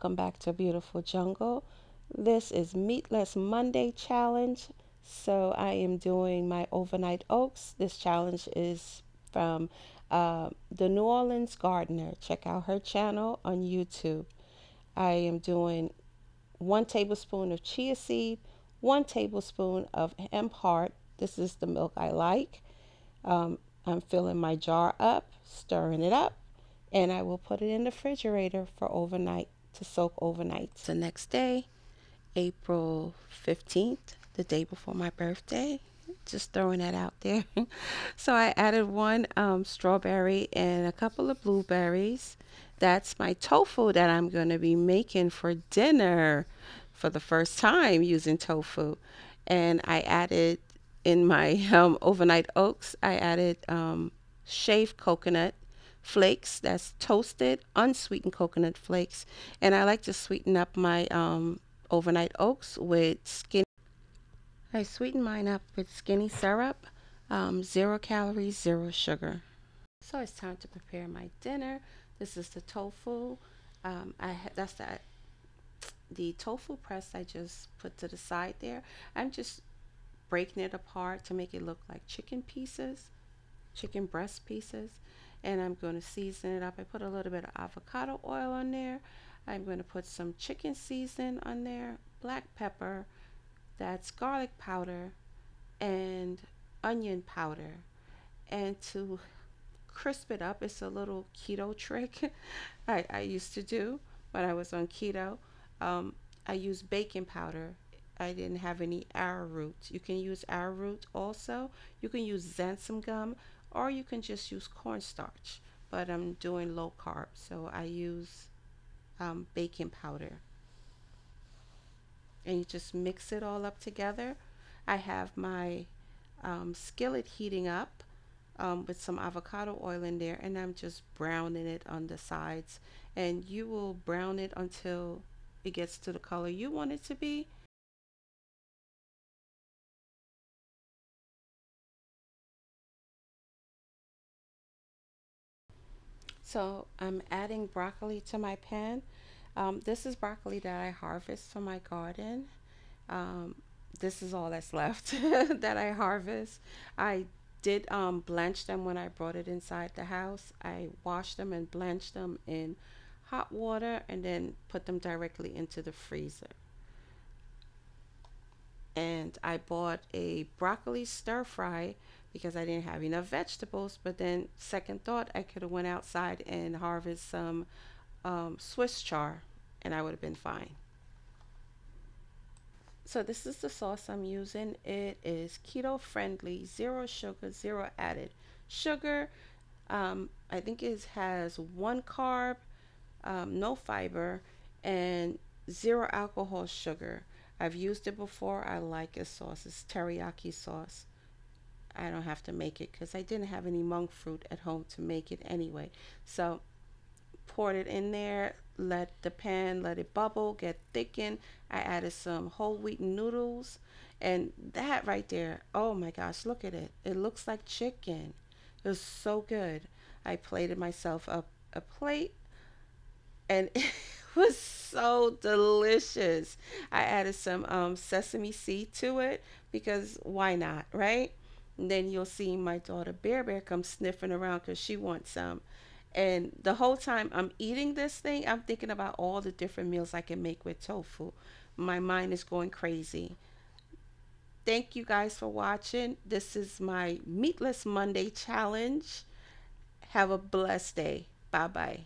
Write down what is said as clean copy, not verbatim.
welcome back to Beautiful Jungle. This is Meatless Monday challenge. So I am doing my overnight oats. This challenge is from the New Orleans gardener. Check out her channel on YouTube. I am doing 1 tablespoon of chia seed, 1 tablespoon of hemp heart. This is the milk I like. I'm filling my jar up, stirring it up, and I will put it in the refrigerator for overnight to soak overnight. The next day, April 15th, the day before my birthday, just throwing that out there. So I added 1 strawberry and a couple of blueberries. That's my tofu that I'm going to be making for dinner for the first time using tofu. And I added in my overnight oats, I added shaved coconut flakes. That's toasted, unsweetened coconut flakes. And I like to sweeten up my overnight oats with skinny. I sweeten mine up with skinny syrup, 0 calories, 0 sugar. So it's time to prepare my dinner. This is the tofu. That's the tofu press I just put to the side there. I'm just breaking it apart to make it look like chicken pieces, chicken breast pieces. And I'm going to season it up. I put a little bit of avocado oil on there. I'm going to put some chicken seasoning on there, black pepper, that's garlic powder, and onion powder. And to crisp it up, it's a little keto trick I used to do when I was on keto. I used baking powder. I didn't have any arrowroot. You can use arrowroot also. You can use xanthan gum, or you can just use cornstarch, but I'm doing low carb, so I use baking powder. And you just mix it all up together. I have my skillet heating up with some avocado oil in there, and I'm just browning it on the sides. And you will brown it until it gets to the color you want it to be. So I'm adding broccoli to my pan. This is broccoli that I harvest from my garden. Um, this is all that's left that I harvest. I did blanch them when I brought it inside the house. I washed them and blanched them in hot water and then put them directly into the freezer. And I bought a broccoli stir fry because I didn't have enough vegetables. But then second thought, I could have went outside and harvest some Swiss chard and I would have been fine. So this is the sauce I'm using. It is keto friendly, 0 sugar, 0 added sugar. I think it has 1 carb, no fiber, and 0 alcohol sugar. I've used it before. I like this sauce. It's teriyaki sauce. I don't have to make it because I didn't have any monk fruit at home to make it anyway. So poured it in there, let the pan, let it bubble, get thickened. I added some whole wheat noodles, and that right there, oh my gosh, look at it. It looks like chicken. It was so good. I plated myself up a plate, and it was so delicious. I added some sesame seed to it because why not, right? And then you'll see my daughter Bear come sniffing around because she wants some. And the whole time I'm eating this thing, I'm thinking about all the different meals I can make with tofu. My mind is going crazy. Thank you guys for watching. This is my Meatless Monday challenge. Have a blessed day. Bye bye.